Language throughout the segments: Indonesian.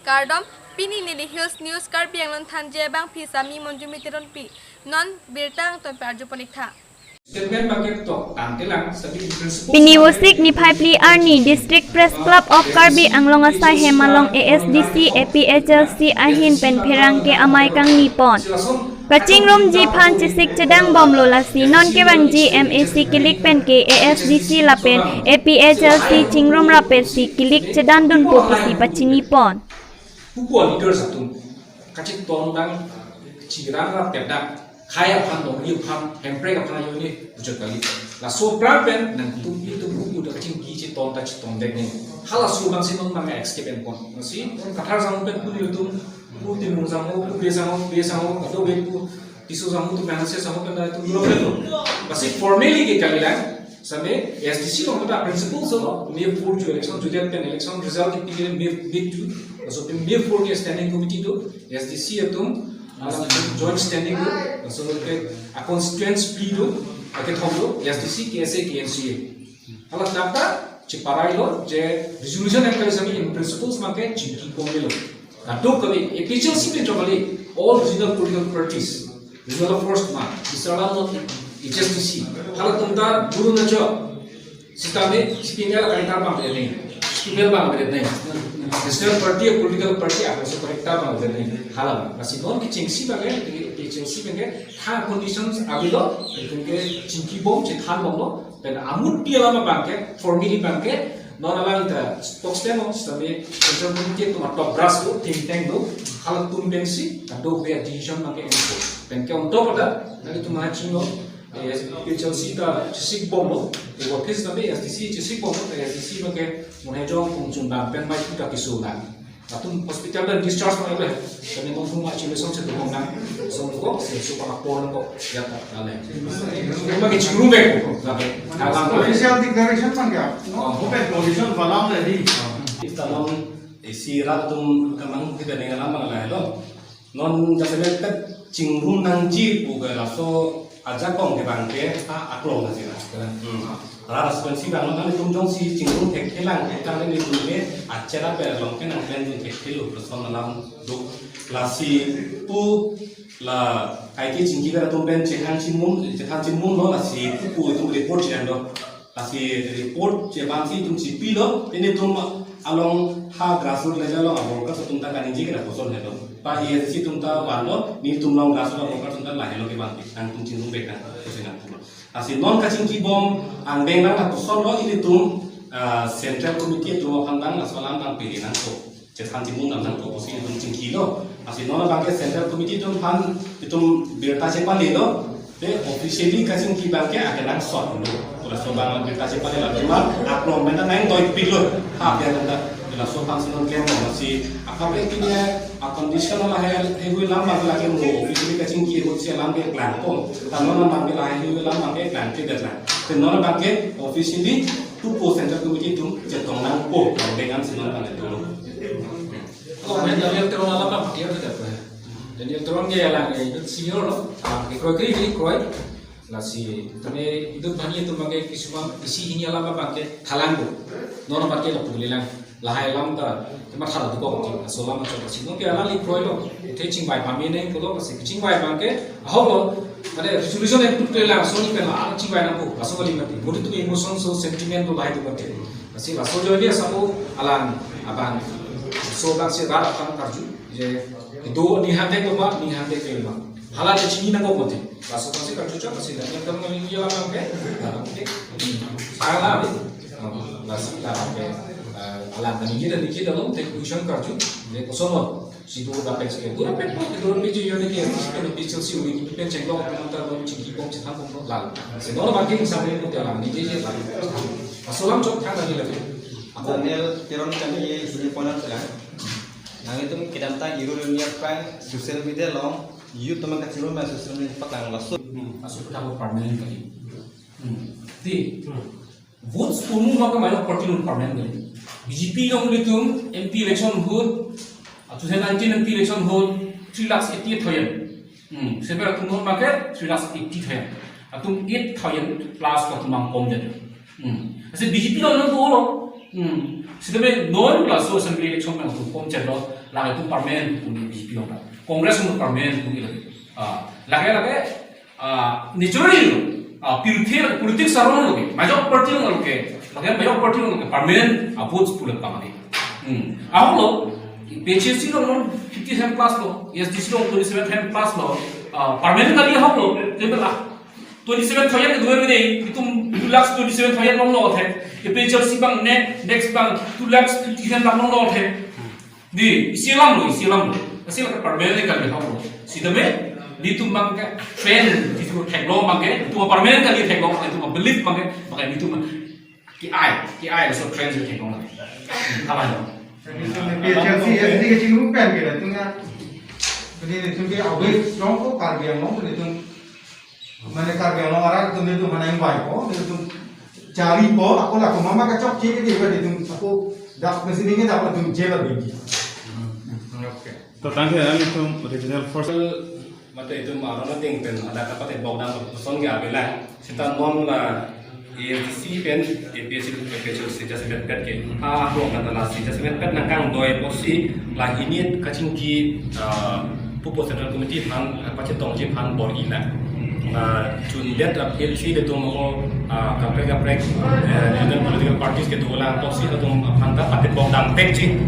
Kardom Pini Lily Hills News Karbi Anglon Thanje Bang Pisami Monjumi Tiron Pi Non Birtang Ton Parju Ponikha Piniwusik ni Phaipli Arni District Press Club of Karbi Anglong Asai Hemalong ASDC APHLC Ahin Penpherang ke Amai Kang Nipon Kaching Rum Ji Phan Chisik Chedang Bom Lolasi Non Kerang Ji MAC Kilik Pen ke ASDC Lapen APHLC Chingrum Rapet Si Kilik Chedan Dun Popisi Pachin Nipon Pupua leaders atum kacik ton dang cigrang rap tepdak kaya pan dong liu pan hempre ka pan yoni ujak kali la so prapen nang tu itu buku da kacing gici ton ta ton dek ni hala so bang sinon bang escape en kon masi kathar sang pen puli tu pu tin mung sang pu be sang ado be pu tisu sang tu balance sang pen da tu lo tu masi formally ke kali lang Sampai SDC loh kita prinsipal so May 4 ju election judian pen election result itu May 2 so May 4 ke standing committee tu SDC itu joint standing tu so ke constituents plea tu ke thomlo SDC KSA KNCA kalau data ciparai lo je resolution yang kali sami in principles make chinki komle lo atau kami efficiency pe jomali all regional political parties regional force ma isra lo HSDC kalau tentang guru najo sistemnya spinal kaitan bang beda nih spinal bang beda nih national party political party apa so kaitan bang beda nih halam masih non ki cengsi bagai cengsi bagai ha conditions abilo itu ke cengki bom cekhan bom lo dan amut dia lama bangke formally bangke non alang itu stock stemo sistemnya central committee itu top brass lo think tank lo kalau tumbensi atau be decision bangke info dan ke untuk pada nanti tu macam lo HLC का चिसिक बम लो एक ऑफिस में SDC चिसिक बम लो SDC में के मुझे जो पंचुन बांग पेन माइक का किसो ना तुम हॉस्पिटल में डिस्चार्ज में ले कभी तुम तुम अच्छी लेसन से तुम ना सोन को सेंसो का कोड को या तक ले तुम के चिरू में को ऑफिशियल डिक्लेरेशन बन गया ओपन पोजीशन वाला में दी इस तरह इसी रात तुम कमांग की करने का नाम मंगला है लो नॉन जैसे में तक चिंगरू नंजी बुगर सो ajak kong ke bangke aklong na sila rara sepensi bang nang tum jong si cingkung tek kelang tang ni dume acara berlong ke nang klen tek kelu person dalam duk lasi pu la kai ki cingki gara tum ben cehan cimun lo lasi pu itu report jian do lasi report je bang si tum si pi lo ini tum along ha grassroots level lo abong ka tum ta kan ji gara person he do pa ESC tum ta walo ni tum long grassroots abong ka tum ta la hello ke bang nang tum cingkung bek kan kusingan pulo asi non ka cingki bom ang beng nang ka person lo ini tum central committee tu handang asalan bang pili nang to cetan cimun nang to kusi tum cingki lo asi non bang ke central committee tum han tum berta ce pali lo de officially ka cingki bang ke akan nang sot lo ora so bang berta ce pali la cuma upload mena nang doi pilo ha biar nang la so pan sinon ke mo si akabe kinya a condition la hai hui lam bang la ke mo officially ka cingki ho se lam ke plan ko tanon bang la hai hui lam bang ke plan ke da te non bang ke officially tu po central committee tum je tong nang po dengan sinon bang itu lo kalau main dari elektron alam apa dia tidak apa dan elektron dia yang itu senior lo ikroy kiri ikroy lasi tapi itu banyak itu bangke kisuma isi ini alam apa bangke thalang do non bangke lo pulilang lahai lam ta tema thal du ko ti asolam cho si no ke ala li kroy lo te ching bai pa me ne ko lo si ching bai bangke ho lo ade resolution ek tu la so ni pe la ching bai na ko aso li mati bodi tu emotion so sentiment lo lahai du ko te asi la so jo dia sabu alan aban so bang se ra kan karju je do ni hande ko ma ni hande ke ma hala je chini na ko mote la so se karju cha asi la ni tam ni ya la bangke ala be la si la be alam dan ini dan ini dalam teknologi karju de kosomo si do da pes ke do pet po do pe ju yone ke si ke bi chil si uri pen cheng lo ta lo chi bom chi tham bom la se no ba ke sa me ko te la ni je la asolam chok tha ni la Daniel Tiron kami ini ponan sila nang itu kita tang iru dunia pang social media long you teman kecil mas social media patang lasso masuk ke tahap permanent kali ti votes pumu maka mayo party non permanent kali BJP long litum MP election hold 2019 MP election hold 3,88,000 sebera tum non make 3,80,000 atum 8,000 plus ka tumang kom jadi ase BJP long no ko lo Sidame non plus so assembly election mang tu pom chelo la tu parliament tu ni BJP ong congress mu parliament tu ni lage naturally politics saron loge major party loge lage major party loge parliament votes pulat pamani aholo PHC lo 57 plus lo SDC lo 27 plus lo parliament kali aholo tebela 27 thoyan dua bede itum 2 lakhs 27 thoyan long lo the PHC bang next bang 2 lakhs 57 long lo the di silam lo asil ka parliament kali aholo sidame di tu mangke fan di tu teklo mangke tu parliament kali teklo itu belief mangke maka itu ki ai so trends teklo na kalah PHC SD के चिंगू पैन के रहते हैं बने तुम के away strong को कार्बियम नो बने तुम मैंने कार्बियम नो आरा तुम ने तुम हनाइन बाई को ने तुम चारी को aku lah mama ka chok che ke bade तुम aku dak mesin ini dapat तुम जेल बेंगी ओके तो tangke ani tum original first mata itu marana ting pen ada dapat bawdang person ga bela sita non la EFC pen EPC just bet ke aku kata la si just bet nangkang doi posi la ini kacing ki pupo central committee han pacet tong jip han bor ila chun bet LC de tum kaprek dengan political parties ke dola posi tum hanta patet bawdang tek ji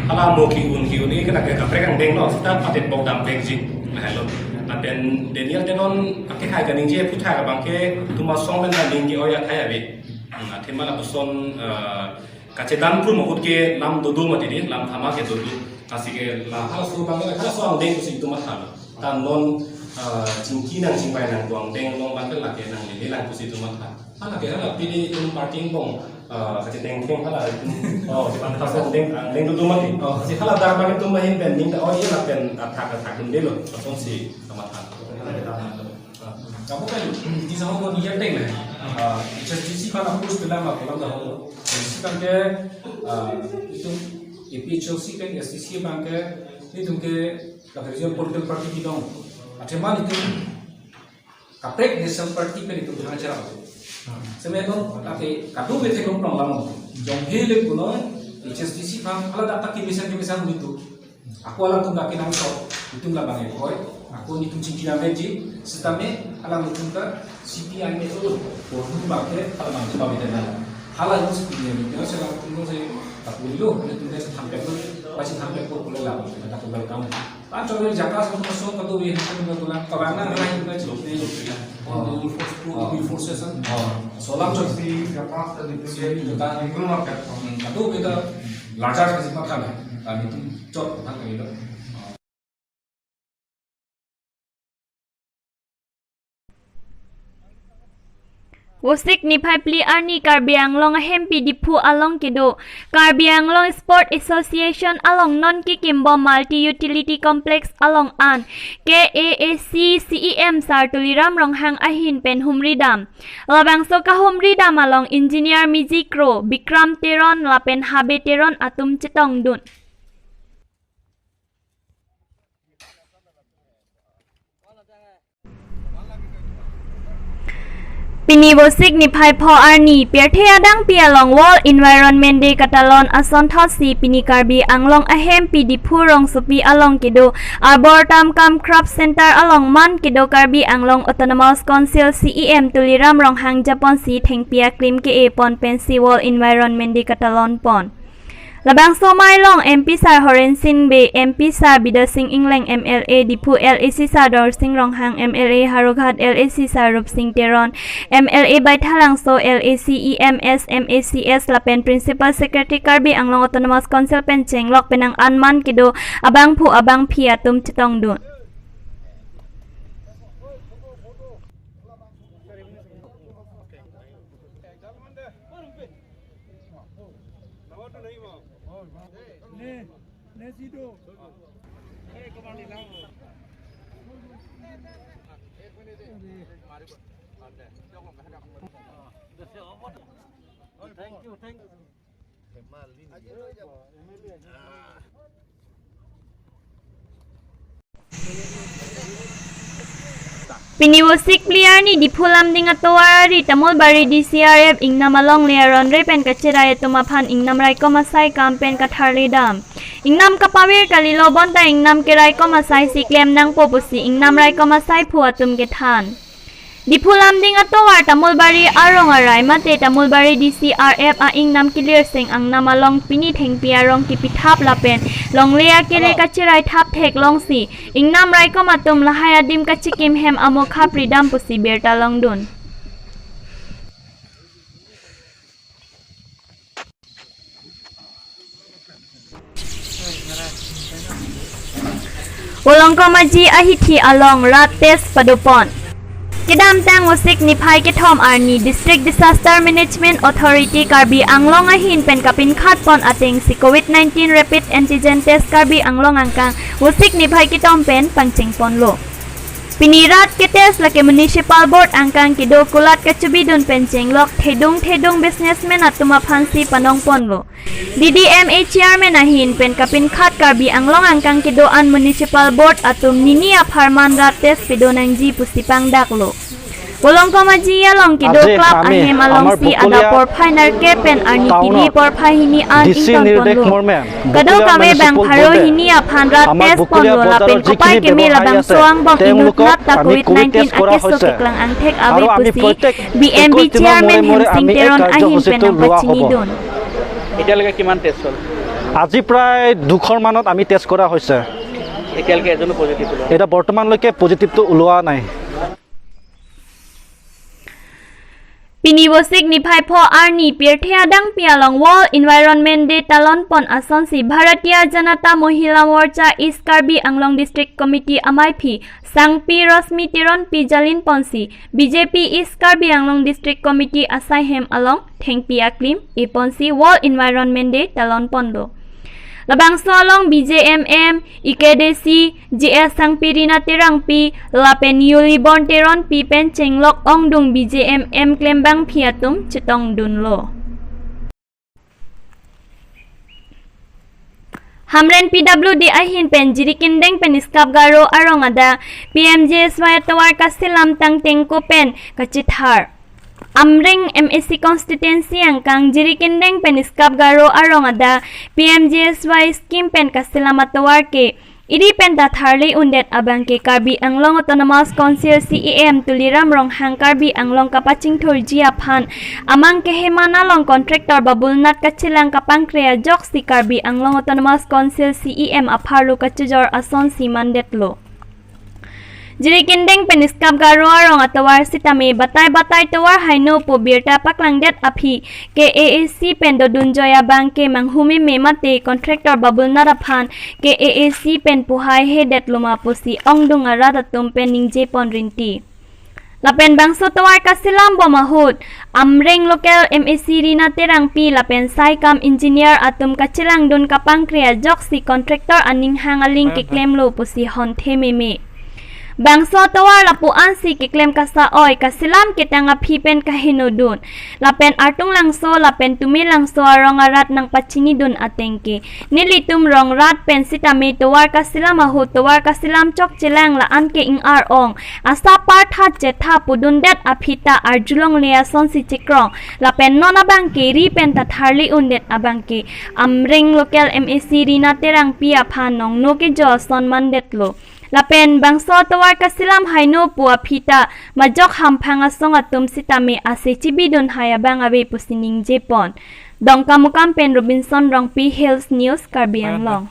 ala mo ki uni kana kaprek ang deng lo sita patet bawdang tek ji hello dan Daniel tenon ake hai ka ningje puthai ka bangke tuma song ben na ningje oya thai abi thema la buson kachedan pur mohut ke lam dodu mati ni lam thama ke dodu asike la hala su bangke hala so ang deng kusi tuma thama tan non jingki nang jingpai nang tuang deng long bangke la ke nang ni lang kusi tuma thama hala ke hala pili tum parting bong kacheteng teng hala oh depan tasok deng dodu mati si hala dar bangke tum mahin ben ning da oya la ben thak deng lo son si kamu kan di sana mau niat deh lah. HSBC kan aku harus bilang apa dalam dah. HSBC kan ke itu EPHC kan STC kan ke itu ke kerja political party di dong. Macam itu kaprek national party kan itu dengan cara apa? Sebenarnya tapi kado bete kan problem. Jom hele puno HSBC kan kalau data kimisan itu. Aku alam tu nak kinam so itu nggak bangai koi. Aku ni tu cincin ameji, setame alam itu kan CPI ni tu, orang pakai alam itu bawa benda. Halah itu CPI ni, kalau saya tunggu saya tak boleh, kalau tu saya sampai pun, pasti sampai pun boleh lah, kita tak boleh kamu. Kan coba jaga semua masuk ke tu, kita boleh tulang. Karena lain juga cukup ni, forces kan. Solam cukup si jaga tadi tu dia juga itu apa? Itu kita larger kasih makan, kami tu cot makan itu. Wosik ni Pli Arni Karbi Anglong Hempi Dipu along Kido Karbi Anglong Sport Association along Non Kikimbo Multi Utility Complex along An KAAC CEM Sartuliram Ronghang Ahin Pen Humridam Labang Soka Humridam along Engineer Mizikro Bikram Teron Lapen Habe Teron Atum Cetong Dun Pinibosik ni Pai Po Arni Pierthe Adang Pialong World Environment Day Katalon Ason Thosi Pinikarbi Anglong Ahem Pidipu Rong Supi Along Kido Arboretum Kam Crop Center Along Man Kido Karbi Anglong Autonomous Council CEM Tuliram Rong Hang Japon Si Thengpia Klim Ke Pon Pensi World Environment Day Katalon Pon Labang Somai Long MP Sar Horen Sin Be MP Sar Bida Sing Ingleng MLA Dipu LAC Sar Dor Sing Ronghang MLA Harughat LAC Sar Rup Sing Teron MLA Baithalang So LAC EMS MACS Lapen Principal Secretary Karbi Anglong Autonomous Council Pencheng Lok Penang Anman Kido Abang Pu Abang Pia Tum Chitong Dun Piniwusik player ni dipulam ding atawari tamul bari DCRF ingnam along learon repen kachiray tumapan ingnam ray ko masay kampen katharli dam. Ingnam kapawir kalilo bonta ingnam kiray ko masay siklem nang popusi ingnam ray ko masay puatum gethan. Dipulam ding atawar tamul bari arong aray mate tamul bari DCRF a ingnam clear sing ang namalong pinitheng piarong kipithap lapen long lea kile kachiray thap thek long si ingnam ray ko matum lahaya dim kachikim hem amo khapri dam pusi berta long dun. Ulong komaji ahithi along rat test padupon. Kedam tang wasik niphai ke thom arni District Disaster Management Authority Karbi Anglong ahin pen kapin khat pon ateng si COVID-19 rapid antigen test Karbi Anglong angkang wasik niphai ke thom pen pangcheng pon lo. Pinirat ke test lake municipal board angkang kido kulat kachubidun pencheng lok thedung businessman atuma phansi panong pon lo. DDMA chairman ahin pen kapin khat Karbi Anglong angkang kido an municipal board atum nini apharman rat test pidonang ji pusipang daklo. Ulong komaji along kido club ahem along si ada por final kepen arni pidi por hini an ington pon lo. Kado kame bang pharo hini aphan rat test pon lo lapen kopai keme labang soang bong inut nat ta COVID-19 akeso keklang angthek abe pusi BMB chairman hem singteron ahin pen ang pachini don. এতিয়ালৈকে কিমান টেষ্ট হ'ল আজি প্ৰায় 200 মানত আমি টেষ্ট কৰা হৈছে এতিয়ালৈকে এজনো পজিটিভ ওলোৱা এটা বৰ্তমানলৈকে পজিটিভটো ওলোৱা নাই Piniwosik ni phai pho arni pirthea dang pialong wall environment day talon pon ason si Bharatiya Janata Mohila Morcha East Karbi Anglong District Committee amai phi Sangpi Rosmi Tiron Pi Jalin Ponsi BJP East Karbi Anglong District Committee asai hem along thengpi aklim e ponsi wall environment day talon pondo. Labang solong BJMM, IKDC, GS Sangpirina Terangpi, Lapen Yuli Bon Teron Pi Pen Chenglok Ongdung BJMM Klembang Piatum Chitong Dunlo. Hamren PWD ahin pen jirikindeng peniskap garo arong ada PMJSY tawar kasilam tang tengko pen kachithar. Amring MSC constituency angkang jirikindeng peniskap garo arong ada PMJSY scheme pen kasilamatawar ke iri pen datharli undet abang ke Karbi Anglong Autonomous Council CEM tuliram rong hang Karbi Anglong kapaching thorji aphan amang ke hemana long contractor babulnat kachilang kapang kreya jok si Karbi Anglong Autonomous Council CEM apharlu kachujor ason si mandetlo. Jirikindeng peniskap garo arong atawar sitame batay tawar haino po birta paklangdet aphi ke AAC pen dodunjoya bangke manghumi memate contractor babul naraphan ke AAC pen puhai hedet luma pusi ongdung aradatum pen ningje pon rinti. Lapen bangso tawar kasilam bomahut amreng local MSC rina terang pi lapen saikam engineer atum kachilang dun kapang kriya jok si contractor aning hangaling kiklem lo pusi honte meme. Bangso tawar lapuan si kiklem kasa oy kasilam kitanga pipen kahinudun. Lapen artung langso lapen tumi langso arong arat ng pachini dun atengke. Nilitum rong rat pen sitame tawar kasilam ahu tawar kasilam chok chilang laan ke ing arong. Asa parthat jetha pudundet apita arjulong liason si chikrong. Lapen nona bangke ri pen tatharli undet abangke. Amring local MSC rina terang pia panong no ke jo son mandetlo. Lapen bangso tawar kasilam haino puwa pita majok hampang asong atum sitame ase chibidun hayabang abe pusining Jepon. Dongka mukam pen Robinson Rongpi Hills News Karbi Anglong.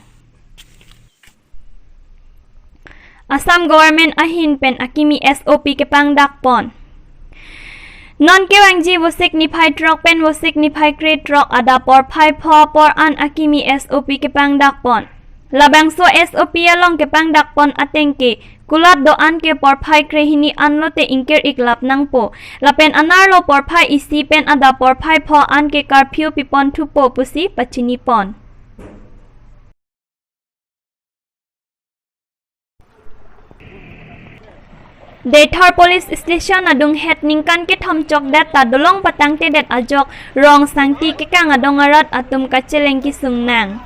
Assam government ahin pen akimi SOP ke pangdakpon. Non ke wangji wosik niphai trok pen wosik niphai krate trok ada por phai pho por an akimi SOP ke pangdakpon. Labang so SOP along ke pangdakpon atengke kulat doan ke porphai krehini anlote ingker iklap nangpo lapen anarlo porphai isi pen ada porphai pho an ke curfew pipon thupo pusi pachini pon. Dethar police station adung het ningkan ke thomchok dat ta dolong patang te det ajok rong sangti ke kang adong arat atum kacheleng ki sungnang.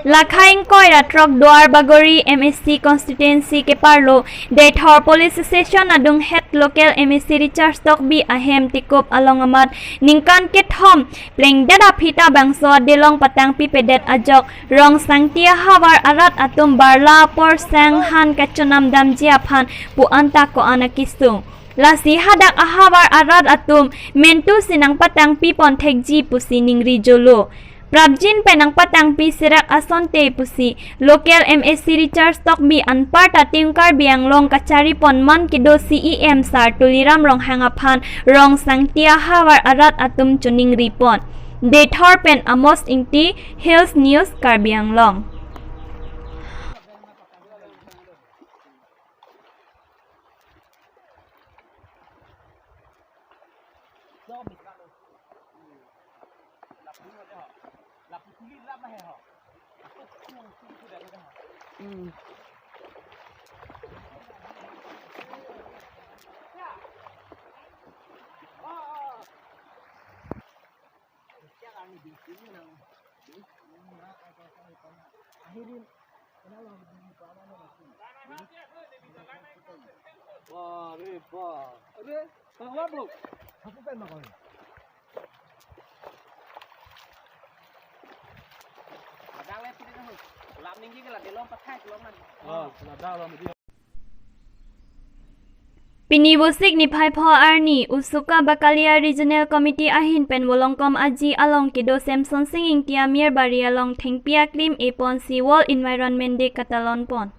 Lakhaing Koira Trok Duar Bagori MSC constituency ke Parlo Dethor police station adung head local MSC Richard Stock B ahem tikup along amat ningkan kethom pleng dada phita bangso delong patang pi pedet ajok rong sangtia hawar arat atum barla por sang han kachonam dam jiaphan pu anta ko anakisung lasi hadak ahawar arat atum mentu sinang patang pi pon thekji pusi ningri jolo Prabjin penang patang pi sirak asonte pusi local MSC Richard Stock B anparta tingkar biang long kacari pon man kido CEM sar tuliram rong hangaphan rong sangtia hawar arat atum chuning ripon Dethor pen Amos Ingti Hills News Karbiang Long Pinibusik ni Paipo Arni Usuka Bakalia Regional Committee ahin pen wolongkom aji along kido Samson Singing tia Mir Bari along Thengpia Klim epon Sea Wall Environment Day Katalon pon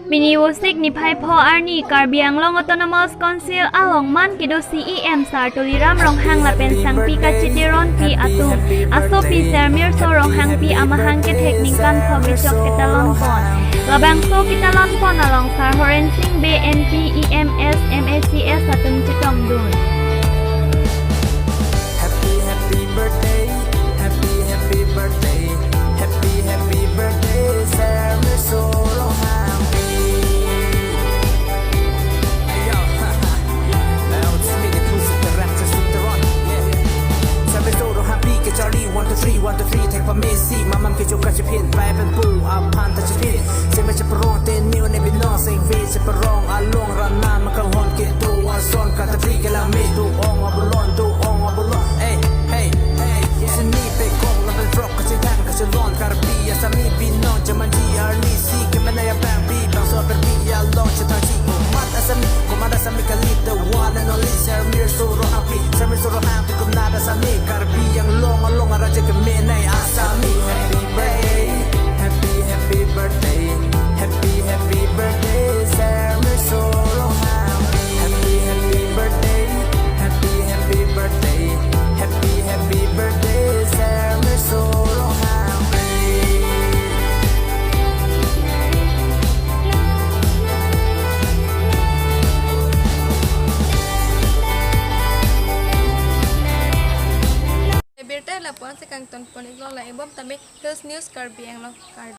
Pinibusik ni Paipo Arni Karbiang Long Autonomous Council along man kido CEM sar tuliram rong hang lapen sangpi kachitiron pi atum aso pi sermir so rong hang pi amahang ke teknikan pabicok Katalon pon Labang so kita lampon along sar Horensing BNP EMS MACS atum citong dun. Happy happy birthday, happy birthday, happy birthday, Sarah Solo happy. Ayo, now it's me the two super rap to super on. Sarah Solo happy, get Charlie 1 2 3 1 2 3 take for me see, mamam ke joka chipin, vibe and boo, apan ta chipin. Perong ten new ne bin no sing vi se perong along rana makang hon ke tu ason kata pri ke la me tu ong abulon hey hey hey seni pe kong la bel rock ka tan ka lon karbi ya sami bin no jaman di arni si ke mana ya bang bi bang so per bi ya long chata chi mat asami komanda sami kalip the one and only Samir Soro happy kum nada sami karbi yang long araja ke menai asami happy birthday Happy birthday, Sarah Solo happy. Happy birthday, happy birthday, happy birthday, Sarah Solo happy. Birthday lapuan sa kang ton pon iglo la ibom tabi Hills News Karbiang Long